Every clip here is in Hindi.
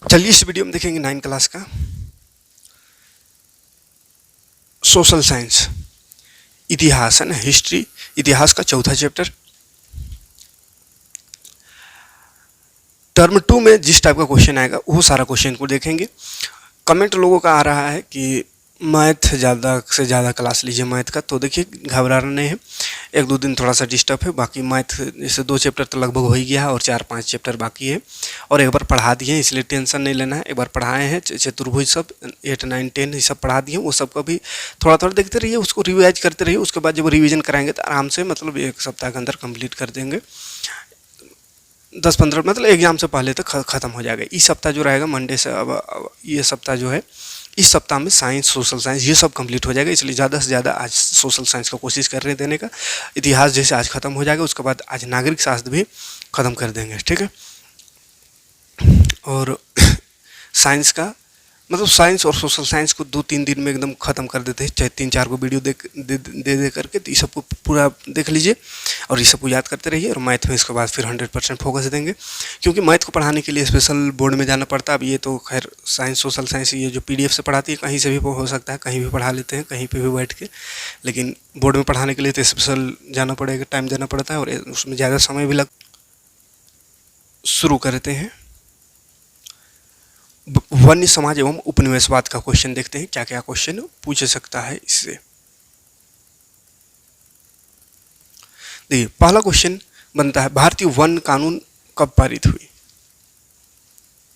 चलिए इस वीडियो में देखेंगे 9 क्लास का सोशल साइंस, इतिहास है ना, हिस्ट्री, इतिहास का चौथा चैप्टर। टर्म 2 में जिस टाइप का क्वेश्चन आएगा वो सारा क्वेश्चन को देखेंगे। कमेंट लोगों का आ रहा है कि मैथ ज़्यादा से ज़्यादा क्लास लीजिए मैथ का, तो देखिए घबराना नहीं है, 1-2 दिन थोड़ा सा डिस्टर्ब है, बाकी मैथ जैसे 2 चैप्टर तो लगभग हो ही गया है और 4-5 चैप्टर बाकी है और एक बार पढ़ा दिए हैं, इसलिए टेंशन नहीं लेना है। एक बार पढ़ाए हैं चतुर्भुज सब 8, 9, 10 ये सब पढ़ा दिए, वो सब का भी थोड़ा थोड़ा देखते रहिए, उसको रिवाइज करते रहिए। उसके बाद जब रिवीजन कराएंगे तो आराम से मतलब 1 सप्ताह के अंदर कंप्लीट कर देंगे, 10-15 मतलब एग्जाम से पहले तक ख़त्म हो जाएगा। इस सप्ताह जो रहेगा मंडे से, अब ये सप्ताह जो है, इस सप्ताह में साइंस, सोशल साइंस ये सब कंप्लीट हो जाएगा, इसलिए ज़्यादा से ज़्यादा आज सोशल साइंस का कोशिश कर रहे हैं देने का। इतिहास जैसे आज ख़त्म हो जाएगा, उसके बाद आज नागरिक शास्त्र भी ख़त्म कर देंगे, ठीक है। और साइंस का मतलब साइंस और सोशल साइंस को 2-3 दिन में एकदम ख़त्म कर देते हैं, चाहे 3-4 को वीडियो दे करके, तो ये सबको पूरा देख लीजिए और ये सबको याद करते रहिए। और मैथ में इसके बाद फिर 100% फोकस देंगे, क्योंकि मैथ को पढ़ाने के लिए स्पेशल बोर्ड में जाना पड़ता है। अब ये तो खैर साइंस, सोशल साइंस ये जो PDF से पढ़ाती है, कहीं से भी हो सकता है, कहीं भी पढ़ा लेते हैं, कहीं पर भी बैठ के, लेकिन बोर्ड में पढ़ाने के लिए तो स्पेशल जाना पड़ेगा, टाइम देना पड़ता है और उसमें ज़्यादा समय भी शुरू करते हैं। वन्य समाज एवं उपनिवेशवाद का क्वेश्चन देखते हैं, क्या क्या क्वेश्चन पूछ सकता है इससे। देखिए पहला क्वेश्चन बनता है, भारतीय वन कानून कब पारित हुई।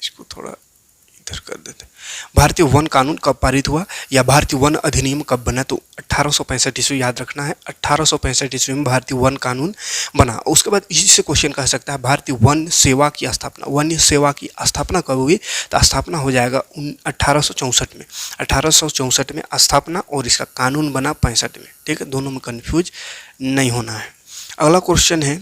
इसको थोड़ा इधर कर देते हैं। भारतीय वन कानून कब पारित हुआ या भारतीय वन अधिनियम कब बना, तो 1865 ईस्वी याद रखना है, 1865 ईस्वी में भारतीय वन कानून बना। उसके बाद इसी से क्वेश्चन कह सकता है, भारतीय वन सेवा की स्थापना, वन्य सेवा की स्थापना कब हुई, तो स्थापना हो जाएगा 1864 में, 1864 में स्थापना, और इसका कानून बना 65 में, ठीक है, दोनों में कन्फ्यूज नहीं होना है। अगला क्वेश्चन है,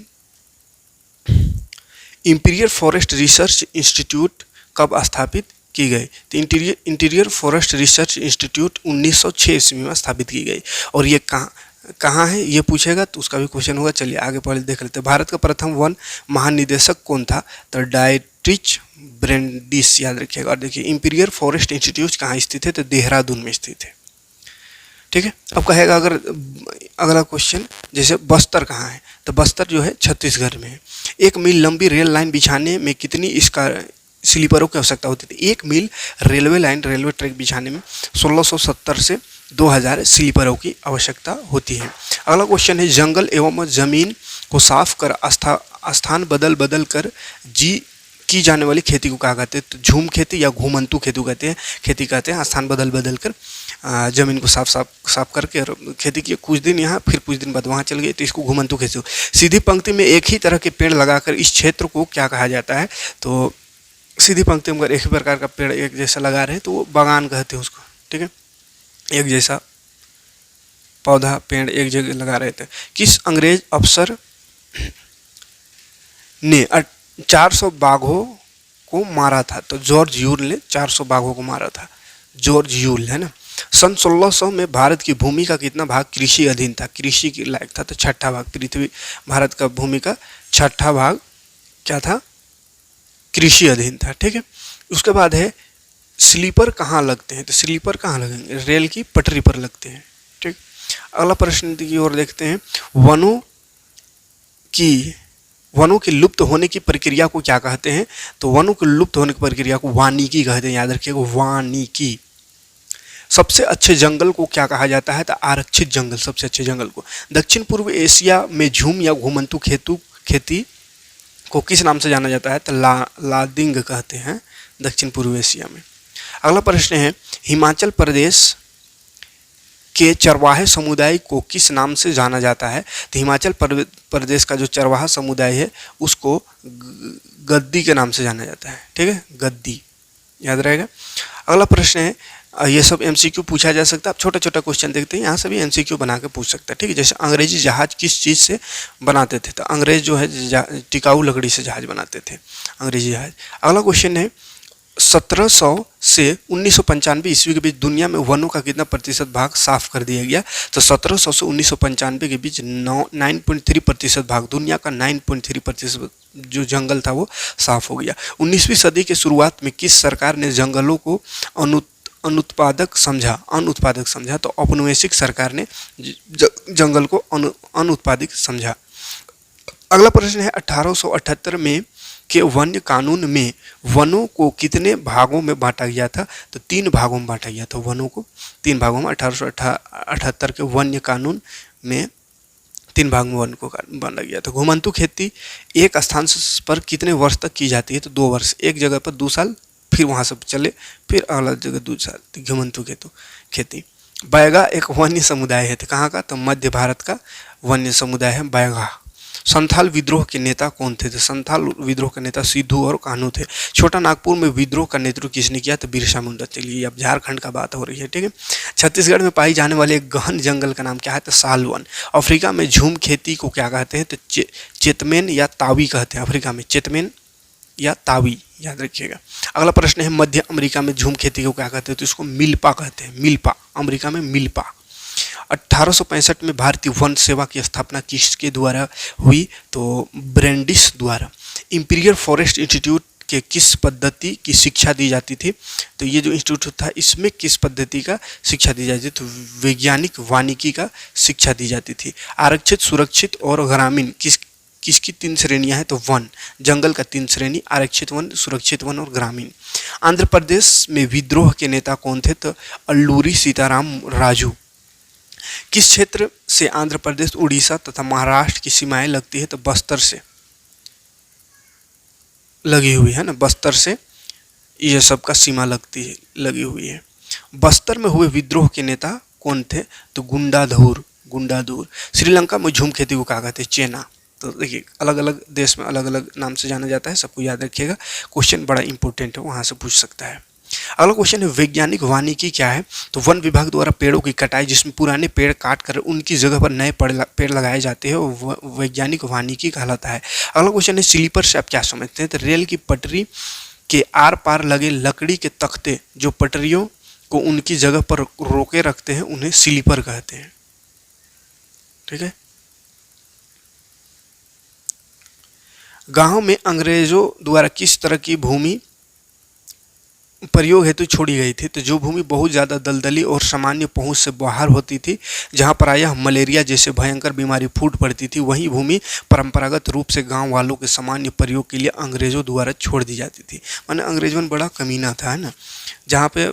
इंपीरियल फॉरेस्ट रिसर्च इंस्टीट्यूट कब स्थापित की गई, तो इंटीरियर फॉरेस्ट रिसर्च इंस्टीट्यूट 1906 ईस्वी में स्थापित की गई। और ये कहाँ है ये पूछेगा तो उसका भी क्वेश्चन होगा। चलिए आगे पहले देख लेते हैं। भारत का प्रथम वन महानिदेशक कौन था, तो डायट्रिच ब्रेंडिस याद रखिएगा। और देखिए इंपीरियर फॉरेस्ट इंस्टीट्यूट कहाँ स्थित है, तो देहरादून में स्थित है, ठीक है। अब कहेगा अगर अगला क्वेश्चन, जैसे बस्तर कहाँ है, तो बस्तर जो है छत्तीसगढ़ में है। 1 मील लंबी रेल लाइन बिछाने में कितनी इसका स्लीपरों की आवश्यकता होती थी, 1 मील रेलवे लाइन, रेलवे ट्रैक बिछाने में 1670 से 2000 स्लीपरों की आवश्यकता होती है। अगला क्वेश्चन है, जंगल एवं जमीन को साफ कर स्थान बदल कर की जाने वाली खेती को कहा कहते हैं, तो झूम खेती या घुमंतु खेती कहते हैं। स्थान बदल कर जमीन को साफ करके और खेती की, कुछ दिन यहाँ फिर कुछ दिन बाद वहाँ चल गए, तो इसको घुमंतु खेती। सीधी पंक्ति में एक ही तरह के पेड़ लगाकर इस क्षेत्र को क्या कहा जाता है, तो सीधी पंक्ति में अगर एक ही प्रकार का पेड़ एक जैसा लगा रहे तो वो बागान कहते हैं उसको, ठीक है, एक जैसा पौधा पेड़ एक जगह लगा रहे थे। किस अंग्रेज अफसर ने 400 बाघों को मारा था, तो जॉर्ज यूल ने 400 बाघों को मारा था, जॉर्ज यूल है ना। सन 1600 में भारत की भूमि का कितना भाग कृषि अधीन था, कृषि के लायक था, तो 6ठा भाग। पृथ्वी भारत का भूमि का 6ठा भाग क्या था, कृषि अधीन था, ठीक है। उसके बाद है, स्लीपर कहाँ लगते हैं, तो स्लीपर कहाँ लगेंगे, रेल की पटरी पर लगते हैं, ठीक। अगला प्रश्न की ओर देखते हैं, वनों की लुप्त होने की प्रक्रिया को क्या कहते हैं, तो वनों की लुप्त होने की प्रक्रिया को वानिकी कहते हैं, याद रखिएगा वानिकी। सबसे अच्छे जंगल को क्या कहा जाता है, तो आरक्षित जंगल, सबसे अच्छे जंगल को। दक्षिण पूर्व एशिया में झूम या घुमंतु खेती को किस नाम से जाना जाता है, तो लादिंग कहते हैं दक्षिण पूर्व एशिया में। अगला प्रश्न है, हिमाचल प्रदेश के चरवाहे समुदाय को किस नाम से जाना जाता है, तो हिमाचल प्रदेश का जो चरवाहा समुदाय है उसको गद्दी के नाम से जाना जाता है, ठीक है, गद्दी, याद रहेगा। अगला प्रश्न है, ये सब MCQ पूछा जा सकता है। आप छोटा छोटा क्वेश्चन देखते हैं, यहाँ से भी MCQ बना के पूछ सकता है, ठीक है। जैसे अंग्रेजी जहाज किस चीज़ से बनाते थे, तो अंग्रेज जो है टिकाऊ लकड़ी से जहाज बनाते थे, अंग्रेजी जहाज। अगला क्वेश्चन है, 1700 से 1995 ईस्वी के बीच दुनिया में वनों का कितना प्रतिशत भाग साफ कर दिया गया? तो 1700 से 1995 के बीच 9.3% भाग, दुनिया का 9.3% जो जंगल था वो साफ हो गया। 19वीं सदी के शुरुआत में किस सरकार ने जंगलों को अनुत्पादक समझा? तो औपनिवेशिक सरकार ने जंगल को अनुत्पादक समझा। अगला प्रश्न है 1878 में के वन्य कानून में वनों को कितने भागों में बांटा गया था? तो 3 भागों में बांटा गया था वनों को, 3 भागों में। 1878 के वन्य कानून में 3 भाग में वन को बांटा गया था। घुमंतू खेती एक स्थान पर कितने वर्ष तक की जाती है? तो 2 वर्ष, एक जगह पर 2 साल, फिर वहाँ से चले, फिर अगला जगह 2 साल। तो घुमंतू खेती। बैगा एक वन्य समुदाय है, तो कहाँ का? तो मध्य भारत का वन्य समुदाय है बैगा। संथाल विद्रोह के नेता कौन थे? तो संथाल विद्रोह के नेता सिद्धू और कान्हू थे। छोटा नागपुर में विद्रोह का नेतृत्व किसने किया? तो बिरसा मुंडा। चलिए अब झारखंड का बात हो रही है, ठीक है। छत्तीसगढ़ में पाई जाने वाले एक गहन जंगल का नाम क्या है? तो सालवन। अफ्रीका में झूम खेती को क्या कहते हैं? तो चेतमेन या तावी कहते हैं। अफ्रीका में चेतमेन या तावी, याद रखिएगा। अगला प्रश्न है मध्य अमेरिका में झूम खेती को क्या कहते हैं? तो इसको मिल्पा कहते हैं, मिल्पा। अमेरिका में मिल्पा। 1865 में भारतीय वन सेवा की स्थापना किसके द्वारा हुई? तो ब्रैंडिस द्वारा। इंपीरियल फॉरेस्ट इंस्टीट्यूट के किस पद्धति की शिक्षा दी जाती थी? तो ये जो इंस्टीट्यूट था इसमें किस पद्धति का शिक्षा दी जाती थी? तो वैज्ञानिक वानिकी का शिक्षा दी जाती थी। आरक्षित, सुरक्षित और ग्रामीण किसकी 3 श्रेणियां हैं? तो वन, जंगल का 3 श्रेणी, आरक्षित वन, सुरक्षित वन और ग्रामीण। आंध्र प्रदेश में विद्रोह के नेता कौन थे? तो अल्लूरी सीताराम राजू। किस क्षेत्र से आंध्र प्रदेश, उड़ीसा तथा महाराष्ट्र की सीमाएं लगती है? तो बस्तर से लगी हुई है ना, बस्तर से ये सब का सीमा लगी हुई है। बस्तर में हुए विद्रोह के नेता कौन थे? तो गुंडाधुर। श्रीलंका में झूम खेती को कहा कहते हैं? चेना। तो देखिए अलग अलग देश में अलग अलग नाम से जाना जाता है, सबको याद रखिएगा, क्वेश्चन बड़ा इंपॉर्टेंट है, वहाँ से पूछ सकता है। अगला क्वेश्चन है वैज्ञानिक वानिकी क्या है? तो वन विभाग द्वारा पेड़ों की कटाई जिसमें पुराने पेड़ काट कर उनकी जगह पर नए पेड़ लगाए जाते हैं, वो वैज्ञानिक वानिकी कहलाता है। अगला क्वेश्चन है स्लीपर से आप क्या समझते हैं? तो रेल की पटरी के आर पार लगे लकड़ी के तख्ते जो पटरियों को उनकी जगह पर रोके रखते हैं उन्हें स्लीपर कहते हैं, ठीक है। गांव में अंग्रेजों द्वारा किस तरह की भूमि प्रयोग हेतु छोड़ी गई थी? तो जो भूमि बहुत ज़्यादा दलदली और सामान्य पहुंच से बाहर होती थी, जहां प्रायः मलेरिया जैसे भयंकर बीमारी फूट पड़ती थी, वही भूमि परंपरागत रूप से गांव वालों के सामान्य प्रयोग के लिए अंग्रेजों द्वारा छोड़ दी जाती थी। माने अंग्रेजों में बड़ा कमीना था, है ना। जहाँ पे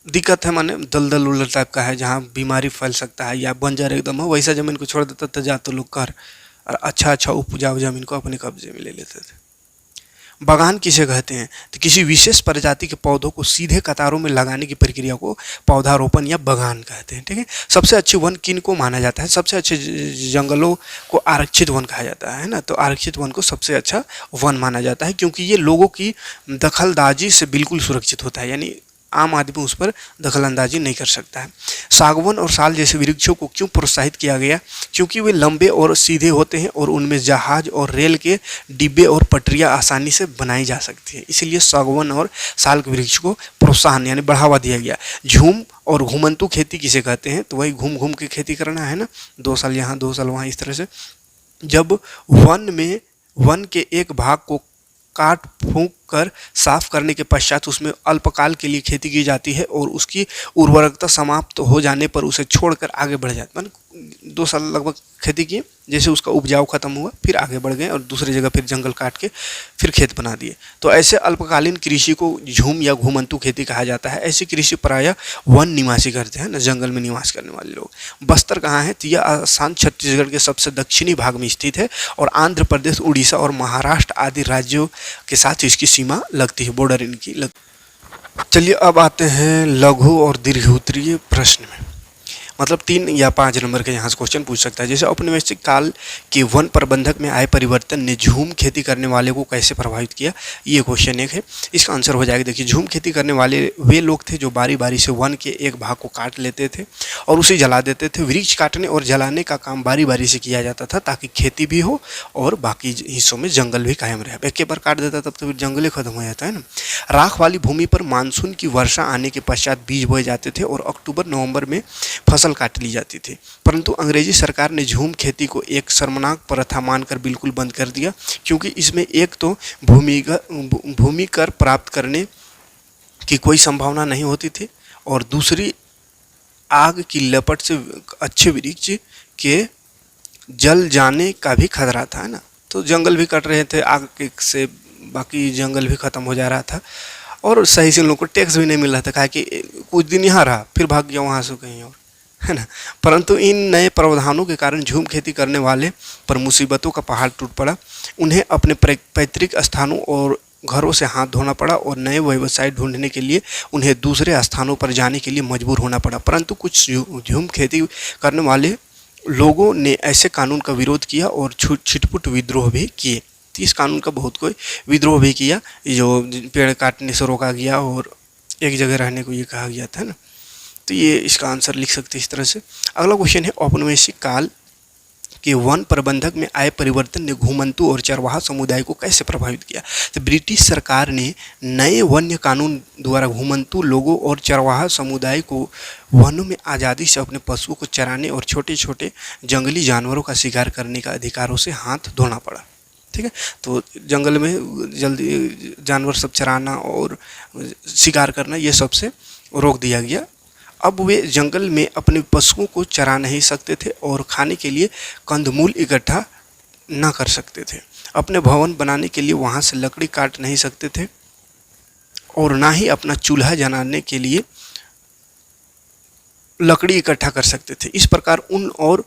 दिक्कत है माने दलदल उलदल टाइप का है, जहाँ बीमारी फैल सकता है या बंजर एकदम हो, वैसा ज़मीन को छोड़ देता था जा तो लोग कर, और अच्छा उपजाऊ ज़मीन को अपने कब्जे में ले लेते थे। बागान किसे कहते हैं? तो किसी विशेष प्रजाति के पौधों को सीधे कतारों में लगाने की प्रक्रिया को पौधारोपण या बागान कहते हैं, ठीक है। सबसे अच्छे वन किन को माना जाता है? सबसे अच्छे जंगलों को आरक्षित वन कहा जाता है ना। तो आरक्षित वन को सबसे अच्छा वन माना जाता है क्योंकि ये लोगों की दखलंदाजी से बिल्कुल सुरक्षित होता है, यानी आम आदमी उस पर दखलंदाजी नहीं कर सकता है। सागवन और साल जैसे वृक्षों को क्यों प्रोत्साहित किया गया? क्योंकि वे लंबे और सीधे होते हैं और उनमें जहाज और रेल के डिब्बे और पटरियां आसानी से बनाई जा सकती है, इसलिए सागवन और साल के वृक्ष को प्रोत्साहन यानी बढ़ावा दिया गया। झूम और घुमंतू खेती किसे कहते हैं? तो वही घूम घूम के खेती करना है ना, 2 साल यहाँ 2 साल वहाँ, इस तरह से। जब वन के एक भाग को काट फूंक कर साफ करने के पश्चात उसमें अल्पकाल के लिए खेती की जाती है और उसकी उर्वरकता समाप्त हो जाने पर उसे छोड़कर आगे बढ़ जाते हैं। 2 साल लगभग खेती किए, जैसे उसका उपजाऊ खत्म हुआ फिर आगे बढ़ गए और दूसरी जगह फिर जंगल काट के फिर खेत बना दिए। तो ऐसे अल्पकालीन कृषि को झूम या घुमंतू खेती कहा जाता है। ऐसी कृषि प्रायः वन निवासी करते हैं ना, जंगल में निवास करने वाले लोग। बस्तर कहाँ है? तो यह आसाम छत्तीसगढ़ के सबसे दक्षिणी भाग में स्थित है और आंध्र प्रदेश, उड़ीसा और महाराष्ट्र आदि राज्यों के साथ इसकी सीमा लगती है, बॉर्डर इनकी चलिए अब आते हैं लघु और दीर्घ उत्तरीय प्रश्न में। मतलब 3 या 5 नंबर के यहाँ से क्वेश्चन पूछ सकता है। जैसे औपनिवेशिक काल के वन प्रबंधक में आए परिवर्तन ने झूम खेती करने वाले को कैसे प्रभावित किया, ये क्वेश्चन एक है। इसका आंसर हो जाएगा, देखिए झूम खेती करने वाले वे लोग थे जो बारी बारी से वन के एक भाग को काट लेते थे और उसे जला देते थे। वृक्ष काटने और जलाने का काम बारी बारी से किया जाता था ताकि खेती भी हो और बाकी हिस्सों में जंगल भी कायम रहे। एक बार काट देता तब तो फिर जंगल ही खत्म हो जाता है ना। राख वाली भूमि पर मानसून की वर्षा आने के पश्चात बीज बोए जाते थे और अक्टूबर नवंबर में फसल काट ली जाती थी। परंतु अंग्रेजी सरकार ने झूम खेती को एक शर्मनाक प्रथा मानकर बिल्कुल बंद कर दिया, क्योंकि इसमें एक तो भूमि कर प्राप्त करने की कोई संभावना नहीं होती थी और दूसरी आग की लपट से अच्छे वृक्ष के जल जाने का भी खतरा था ना। तो जंगल भी कट रहे थे आग से, बाकी जंगल भी खत्म हो जा रहा था और सही से लोगों को टैक्स भी नहीं मिल रहा था, कहा कि कुछ दिन यहाँ रहा फिर भाग गया वहाँ से कहीं और, है ना। परंतु इन नए प्रावधानों के कारण झूम खेती करने वाले पर मुसीबतों का पहाड़ टूट पड़ा। उन्हें अपने पैतृक स्थानों और घरों से हाथ धोना पड़ा और नए व्यवसाय ढूंढने के लिए उन्हें दूसरे स्थानों पर जाने के लिए मजबूर होना पड़ा। परंतु कुछ झूम खेती करने वाले लोगों ने ऐसे कानून का विरोध किया और छिटपुट विद्रोह भी किए। तो इस कानून का बहुत कोई विद्रोह भी किया, जो पेड़ काटने से रोका गया और एक जगह रहने को ये कहा गया था ना। तो ये इसका आंसर लिख सकते हैं इस तरह से। अगला क्वेश्चन है, औपनिवेशिक काल के वन प्रबंधक में आए परिवर्तन ने घुमंतू और चरवाहा समुदाय को कैसे प्रभावित किया। तो ब्रिटिश सरकार ने नए वन्य कानून द्वारा घुमंतू लोगों और चरवाहा समुदाय को वनों में आज़ादी से अपने पशुओं को चराने और छोटे छोटे जंगली जानवरों का शिकार करने का अधिकारों से हाथ धोना पड़ा। ठीक है, तो जंगल में जल्दी जानवर सब चराना और शिकार करना ये सबसे रोक दिया गया। अब वे जंगल में अपने पशुओं को चरा नहीं सकते थे और खाने के लिए कंदमूल इकट्ठा ना कर सकते थे। अपने भवन बनाने के लिए वहाँ से लकड़ी काट नहीं सकते थे और ना ही अपना चूल्हा जलाने के लिए लकड़ी इकट्ठा कर सकते थे। इस प्रकार उन और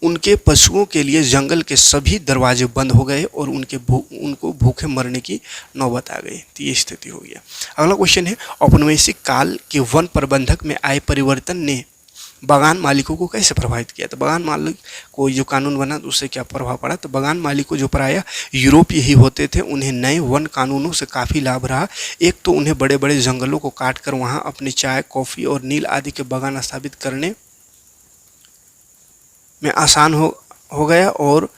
उनके पशुओं के लिए जंगल के सभी दरवाजे बंद हो गए और उनको भूखे मरने की नौबत आ गई। तो ये स्थिति हो गया। अगला क्वेश्चन है, औपनिवेशिक काल के वन प्रबंधक में आए परिवर्तन ने बागान मालिकों को कैसे प्रभावित किया। तो बागान मालिक को जो कानून बना तो उससे क्या प्रभाव पड़ा। तो बागान मालिकों जो प्रायः यूरोपीय ही होते थे, उन्हें नए वन कानूनों से काफ़ी लाभ रहा। एक तो उन्हें बड़े बड़े जंगलों को काट कर वहाँ अपने चाय, कॉफ़ी और नील आदि के बागान स्थापित करने में आसान हो गया और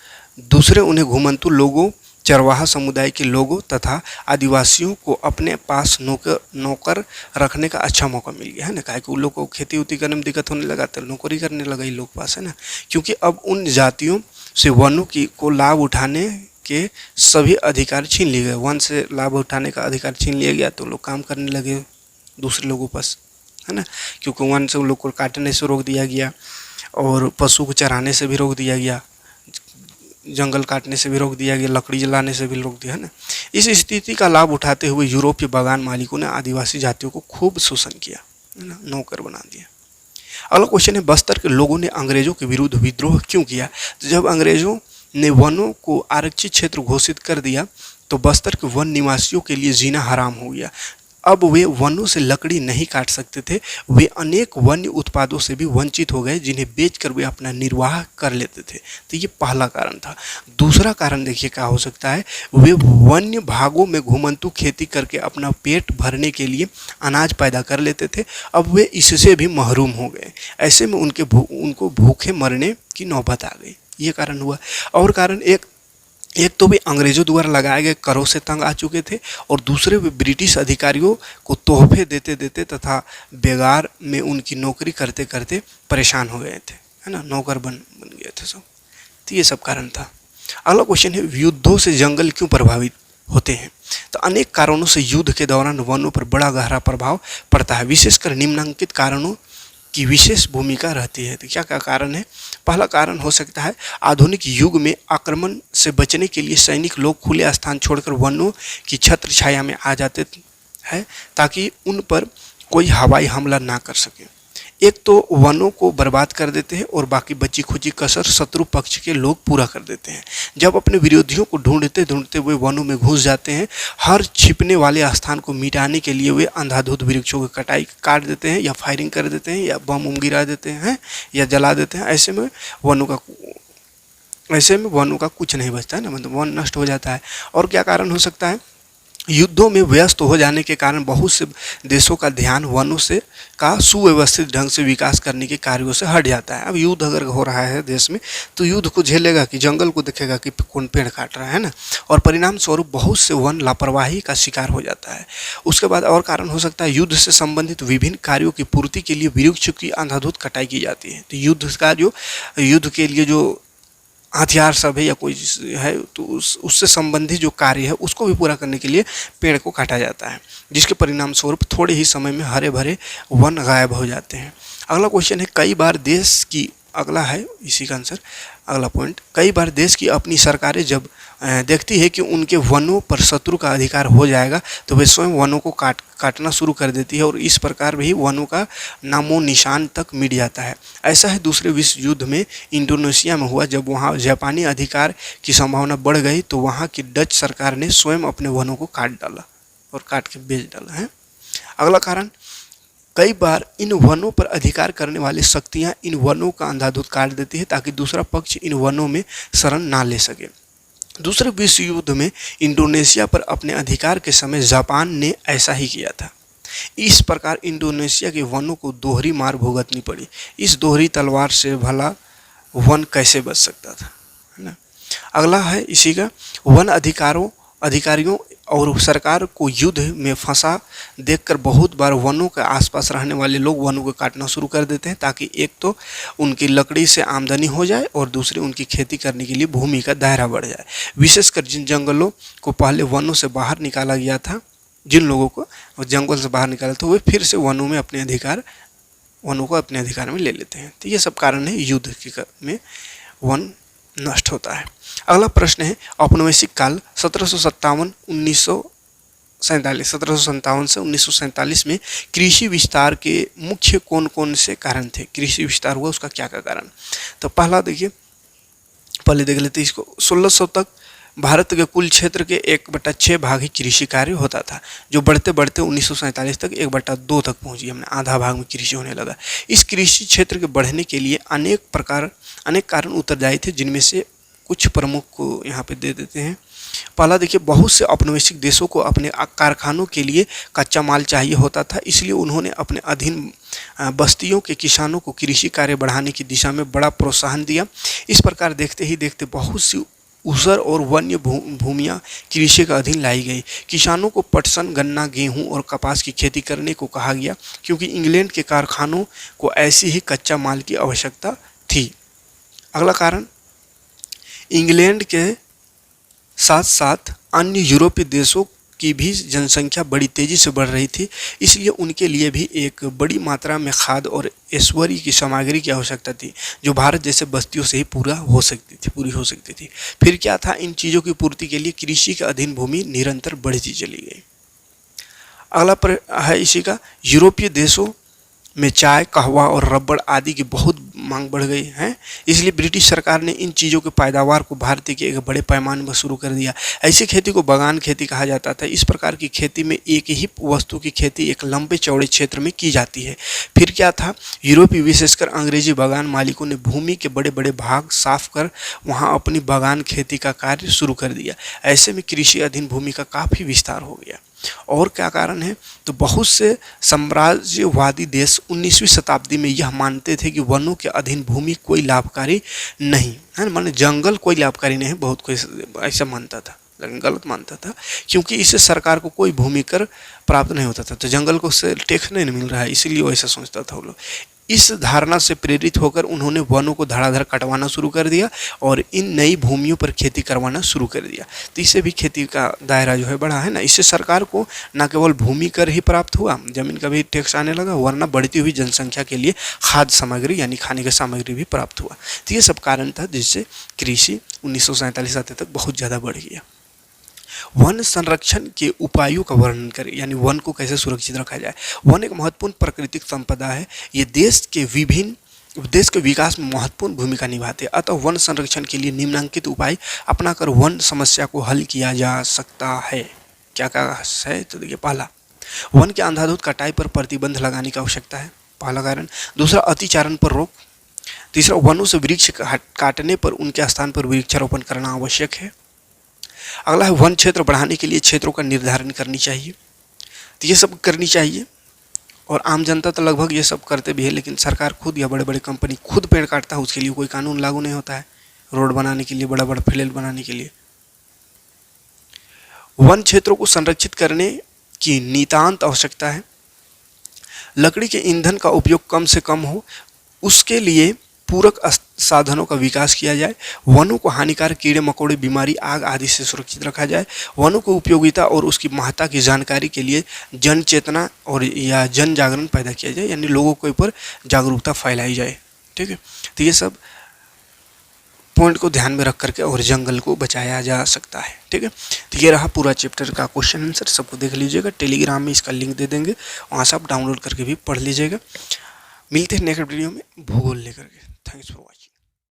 दूसरे उन्हें घुमंतू लोगों, चरवाहा समुदाय के लोगों तथा आदिवासियों को अपने पास नौकर रखने का अच्छा मौका मिल गया, है ना। काहे कि उन लोग को खेती उती करने में दिक्कत होने लगा तो नौकरी करने लगा इन लोग पास, है ना। क्योंकि अब उन जातियों से वनों को लाभ उठाने के सभी अधिकार छीन लिए गए। वन से लाभ उठाने का अधिकार छीन लिया गया तो लोग काम करने लगे दूसरे लोगों पास, है ना। क्योंकि वन से उन लोग को काटने से रोक दिया गया और पशु को चराने से भी रोक दिया गया, जंगल काटने से भी रोक दिया गया, लकड़ी जलाने से भी रोक दिया, है ना। इस स्थिति का लाभ उठाते हुए यूरोपीय बागान मालिकों ने आदिवासी जातियों को खूब शोषण किया, है ना, नौकर बना दिया। अगला क्वेश्चन है, बस्तर के लोगों ने अंग्रेजों के विरुद्ध विद्रोह क्यों किया। तो जब अंग्रेजों ने वनों को आरक्षित क्षेत्र घोषित कर दिया तो बस्तर के वन निवासियों के लिए जीना हराम हो गया। अब वे वनों से लकड़ी नहीं काट सकते थे, वे अनेक वन्य उत्पादों से भी वंचित हो गए जिन्हें बेचकर वे अपना निर्वाह कर लेते थे। तो ये पहला कारण था। दूसरा कारण देखिए क्या हो सकता है, वे वन्य भागों में घुमंतू खेती करके अपना पेट भरने के लिए अनाज पैदा कर लेते थे। अब वे इससे भी महरूम हो गए, ऐसे में उनको भूखे मरने की नौबत आ गई। ये कारण हुआ। और कारण एक तो वे अंग्रेजों द्वारा लगाए गए करों से तंग आ चुके थे और दूसरे वे ब्रिटिश अधिकारियों को तोहफे देते देते तथा बेगार में उनकी नौकरी करते करते परेशान हो गए थे, है ना, नौकर बन गए थे सब। तो ये सब कारण था। अगला क्वेश्चन है, युद्धों से जंगल क्यों प्रभावित होते हैं। तो अनेक कारणों से युद्ध के दौरान वनों पर बड़ा गहरा प्रभाव पड़ता है, विशेषकर निम्नलिखित कारणों की विशेष भूमिका रहती है। तो क्या क्या कारण है। पहला कारण हो सकता है, आधुनिक युग में आक्रमण से बचने के लिए सैनिक लोग खुले स्थान छोड़कर वनों की छत्र छाया में आ जाते हैं ताकि उन पर कोई हवाई हमला ना कर सके। एक तो वनों को बर्बाद कर देते हैं और बाकी बची खुची कसर शत्रु पक्ष के लोग पूरा कर देते हैं। जब अपने विरोधियों को ढूंढते ढूंढते वे वनों में घुस जाते हैं, हर छिपने वाले स्थान को मिटाने के लिए वे अंधाधुंध वृक्षों की कटाई काट देते हैं या फायरिंग कर देते हैं या बम गिरा देते हैं या जला देते हैं। ऐसे में वनों का कुछ नहीं बचता है ना, मतलब वन नष्ट हो जाता है। और क्या कारण हो सकता है? युद्धों में व्यस्त हो जाने के कारण बहुत से देशों का ध्यान वनों से का सुव्यवस्थित ढंग से विकास करने के कार्यों से हट जाता है। अब युद्ध अगर हो रहा है देश में, तो युद्ध को झेलेगा कि जंगल को देखेगा कि कौन पेड़ काट रहा है ना, और परिणाम स्वरूप बहुत से वन लापरवाही का शिकार हो जाता है। उसके बाद और कारण हो सकता है, युद्ध से संबंधित विभिन्न कार्यों की पूर्ति के लिए वृक्ष की अंधाधुंध कटाई की जाती है। तो युद्ध के लिए जो हथियार सब है या कोई है, तो उससे संबंधित जो कार्य है उसको भी पूरा करने के लिए पेड़ को काटा जाता है, जिसके परिणाम स्वरूप थोड़े ही समय में हरे भरे वन गायब हो जाते हैं। अगला क्वेश्चन है, कई बार देश की, अगला है इसी का आंसर, अगला पॉइंट, कई बार देश की अपनी सरकारें जब देखती है कि उनके वनों पर शत्रु का अधिकार हो जाएगा, तो वे स्वयं वनों को काटना शुरू कर देती है और इस प्रकार भी वनों का नामो निशान तक मिट जाता है। ऐसा है दूसरे विश्व युद्ध में इंडोनेशिया में हुआ, जब वहाँ जापानी अधिकार की संभावना बढ़ गई तो वहाँ की डच सरकार ने स्वयं अपने वनों को काट डाला और काट के बेच डाला है। अगला कारण, कई बार इन वनों पर अधिकार करने वाली शक्तियाँ इन वनों का अंधाधुंध काट देती है ताकि दूसरा पक्ष इन वनों में शरण ना ले सके। दूसरे विश्व युद्ध में इंडोनेशिया पर अपने अधिकार के समय जापान ने ऐसा ही किया था। इस प्रकार इंडोनेशिया के वनों को दोहरी मार भुगतनी पड़ी। इस दोहरी तलवार से भला वन कैसे बच सकता था, है ना। अगला है इसी का, वन अधिकारियों और सरकार को युद्ध में फंसा देखकर बहुत बार वनों के आसपास रहने वाले लोग वनों को काटना शुरू कर देते हैं, ताकि एक तो उनकी लकड़ी से आमदनी हो जाए और दूसरे उनकी खेती करने के लिए भूमि का दायरा बढ़ जाए। विशेषकर जिन जंगलों को पहले वनों से बाहर निकाला गया था, जिन लोगों को जंगल से बाहर निकाला था, वे फिर से वनों को अपने अधिकार में ले लेते हैं। तो ये सब कारण है युद्ध में वन नष्ट होता है। अगला प्रश्न है, औपनिवेशिक काल 1757 से 1947 में कृषि विस्तार के मुख्य कौन कौन से कारण थे? कृषि विस्तार हुआ, उसका क्या कारण? तो पहले देख लेते इसको। 1600 तक भारत के कुल क्षेत्र के 1/6 भाग ही कृषि कार्य होता था, जो बढ़ते बढ़ते 1947 तक 1/2 तक पहुंच गया, हमने आधा भाग में कृषि होने लगा। इस कृषि क्षेत्र के बढ़ने के लिए अनेक कारण उत्तरदायी थे, जिनमें से कुछ प्रमुख को यहाँ पे दे देते हैं। पहला देखिए, बहुत से औपनिवेशिक देशों को अपने कारखानों के लिए कच्चा माल चाहिए होता था, इसलिए उन्होंने अपने अधीन बस्तियों के किसानों को कृषि कार्य बढ़ाने की दिशा में बड़ा प्रोत्साहन दिया। इस प्रकार देखते ही देखते बहुत सी ऊसर और वन्य भूमियाँ कृषि का अधीन लाई गई। किसानों को पटसन, गन्ना, गेहूं और कपास की खेती करने को कहा गया, क्योंकि इंग्लैंड के कारखानों को ऐसी ही कच्चा माल की आवश्यकता थी। अगला कारण, इंग्लैंड के साथ साथ अन्य यूरोपीय देशों की भी जनसंख्या बड़ी तेज़ी से बढ़ रही थी, इसलिए उनके लिए भी एक बड़ी मात्रा में खाद और ऐश्वर्य की सामग्री की आवश्यकता थी, जो भारत जैसे बस्तियों से ही पूरी हो सकती थी। फिर क्या था, इन चीज़ों की पूर्ति के लिए कृषि के अधीन भूमि निरंतर बढ़ती चली गई। अगला है इसी का, यूरोपीय देशों में चाय, कहवा और रबड़ आदि की बहुत मांग बढ़ गई है, इसलिए ब्रिटिश सरकार ने इन चीज़ों के पैदावार को भारत के एक बड़े पैमाने पर शुरू कर दिया। ऐसी खेती को बागान खेती कहा जाता था। इस प्रकार की खेती में एक ही वस्तु की खेती एक लंबे चौड़े क्षेत्र में की जाती है। फिर क्या था, यूरोपीय विशेषकर अंग्रेजी बागान मालिकों ने भूमि के बड़े बड़े भाग साफ कर वहाँ अपनी बागान खेती का कार्य शुरू कर दिया। ऐसे में कृषि अधीन भूमि का काफ़ी विस्तार हो गया। और क्या कारण है, तो बहुत से साम्राज्यवादी देश 19वीं शताब्दी में यह मानते थे कि वनों के अधीन भूमि कोई लाभकारी नहीं है, माने जंगल कोई लाभकारी नहीं है। बहुत कोई ऐसा मानता था, लेकिन गलत मानता था, क्योंकि इससे सरकार को कोई भूमि कर प्राप्त नहीं होता था, तो जंगल को उससे टैक्स नहीं मिल रहा है, इसीलिए वो ऐसा सोचता था वो लोग। इस धारणा से प्रेरित होकर उन्होंने वनों को धड़ाधड़ कटवाना शुरू कर दिया और इन नई भूमियों पर खेती करवाना शुरू कर दिया। तो इससे भी खेती का दायरा जो है बढ़ा है ना। इससे सरकार को न केवल भूमि कर ही प्राप्त हुआ, जमीन का भी टैक्स आने लगा, वरना बढ़ती हुई जनसंख्या के लिए खाद्य सामग्री यानी खाने की सामग्री भी प्राप्त हुआ। तो ये सब कारण था जिससे कृषि 1947 आते तक बहुत ज़्यादा बढ़ गया। वन संरक्षण के उपायों का वर्णन करें, यानी वन को कैसे सुरक्षित रखा जाए। वन एक महत्वपूर्ण प्राकृतिक संपदा है, ये देश के विकास में महत्वपूर्ण भूमिका निभाते हैं। अतः वन संरक्षण के लिए निम्नलिखित उपाय अपनाकर वन समस्या को हल किया जा सकता है। क्या क्या है? तो देखिए, पहला, वन के अंधाधुंध कटाई पर प्रतिबंध लगाने की आवश्यकता है, पहला कारण। दूसरा, अतिचारण पर रोक। तीसरा, वनों से वृक्ष काटने पर उनके स्थान पर वृक्षारोपण करना आवश्यक है। अगला है, वन क्षेत्र बढ़ाने के लिए क्षेत्रों का निर्धारण करनी चाहिए। तो ये सब करनी चाहिए, और आम जनता तो लगभग ये सब करते भी है, लेकिन सरकार खुद या बड़े बड़े कंपनी खुद पेड़ काटता है, उसके लिए कोई कानून लागू नहीं होता है, रोड बनाने के लिए, बड़ा बड़ा फील्ड बनाने के लिए। वन क्षेत्रों को संरक्षित करने की नितांत आवश्यकता है। लकड़ी के ईंधन का उपयोग कम से कम हो, उसके लिए पूरक साधनों का विकास किया जाए। वनों को हानिकारक कीड़े मकोड़े, बीमारी, आग आदि से सुरक्षित रखा जाए। वनों की उपयोगिता और उसकी महत्ता की जानकारी के लिए जन चेतना और या जन जागरण पैदा किया जाए, यानी लोगों के ऊपर जागरूकता फैलाई जाए। ठीक है, तो ये सब पॉइंट को ध्यान में रख करके और जंगल को बचाया जा सकता है। ठीक है, तो ये रहा पूरा चैप्टर का क्वेश्चन आंसर, सबको देख लीजिएगा। टेलीग्राम में इसका लिंक दे देंगे, वहाँ से आप डाउनलोड करके भी पढ़ लीजिएगा। मिलते हैं नेक्स्ट वीडियो में भूगोल लेकर के। Thanks for watching.